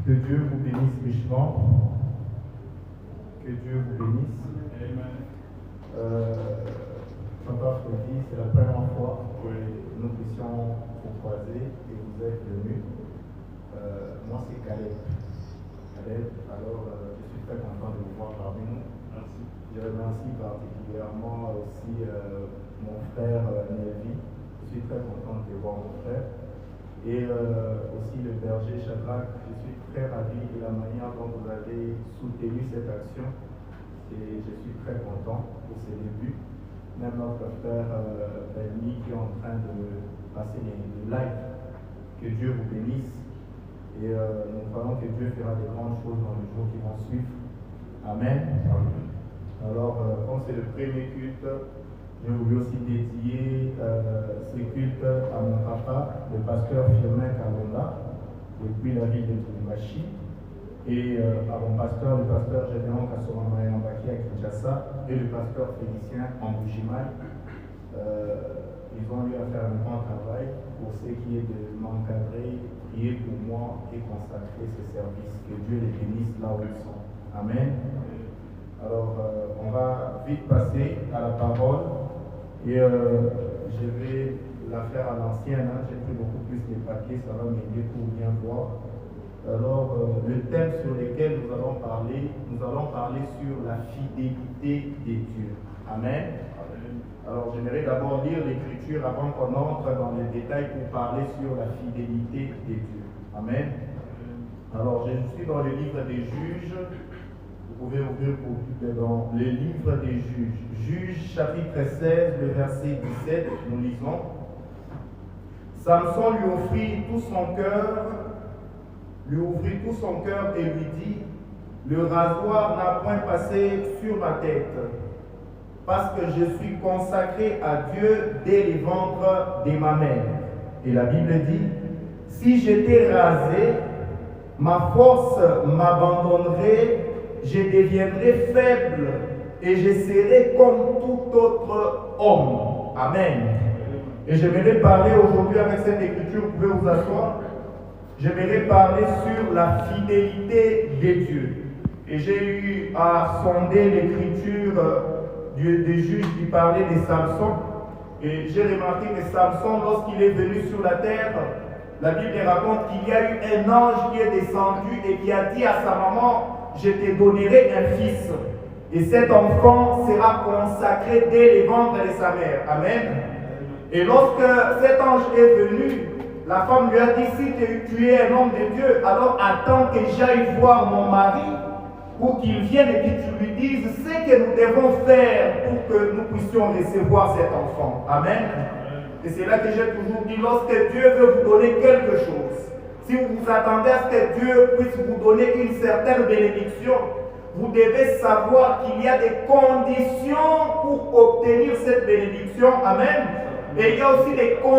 Que Dieu vous bénisse richement. Que Dieu vous bénisse. Papa Freddy, c'est la première fois que nous puissions vous croiser et vous êtes venus. Moi, c'est Caleb. Alors, je suis très content de vous voir parmi nous. Merci. Je remercie particulièrement aussi mon frère Nelvi. Je suis très content de voir mon frère. Et aussi le berger Shadrach. Je suis très ravi de la manière dont vous avez soutenu cette action. Et je suis très content pour ses débuts. Même notre frère Benny qui est en train de passer les lives. Que Dieu vous bénisse. Et nous croyons que Dieu fera de grandes choses dans les jours qui vont suivre. Amen. Alors, comme c'est le premier culte, je voulais aussi dédier ce culte à mon papa, le pasteur Firmin Kalonda, depuis la ville de Tunimachi, et à mon pasteur, le pasteur Gédéon Kassorama Yambaki à Kinshasa, et le pasteur Félicien Amboujimaï. Ils ont eu à faire un grand travail pour ce qui est de m'encadrer, prier pour moi et consacrer ce service. Que Dieu les bénisse là où ils sont. Amen. Alors, on va vite passer à la parole et je vais la faire à l'ancienne. Hein. J'ai pris beaucoup plus de papiers, ça va m'aider pour bien voir. Alors, le thème sur lequel nous allons parler sur la fidélité des dieux. Amen. Alors, j'aimerais d'abord lire l'Écriture avant qu'on entre dans les détails pour parler sur la fidélité des dieux. Amen. Alors, je suis dans le livre des Juges. Vous pouvez ouvrir dans le livre des Juges. Juges, chapitre 16, le verset 17, nous lisons. Samson lui ouvrit tout son cœur et lui dit, le rasoir n'a point passé sur ma tête, parce que je suis consacré à Dieu dès les ventres de ma mère. Et la Bible dit, si j'étais rasé, ma force m'abandonnerait, je deviendrai faible et je serai comme tout autre homme. Amen. Et j'aimerais parler aujourd'hui avec cette écriture, vous pouvez vous asseoir. J'aimerais parler sur la fidélité des dieux. Et j'ai eu à sonder l'écriture des juges qui parlait de Samson. Et j'ai remarqué que Samson, lorsqu'il est venu sur la terre, la Bible raconte qu'il y a eu un ange qui est descendu et qui a dit à sa maman, je te donnerai un fils. Et cet enfant sera consacré dès les ventres de sa mère. Amen. Et lorsque cet ange est venu, la femme lui a dit, si tu es un homme de Dieu, alors attends que j'aille voir mon mari pour qu'il vienne et que tu lui dises ce que nous devons faire pour que nous puissions recevoir cet enfant. Amen. Et c'est là que j'ai toujours dit, lorsque Dieu veut vous donner quelque chose, si vous vous attendez à ce que Dieu puisse vous donner une certaine bénédiction, vous devez savoir qu'il y a des conditions pour obtenir cette bénédiction. Amen. Et il y a aussi des conditions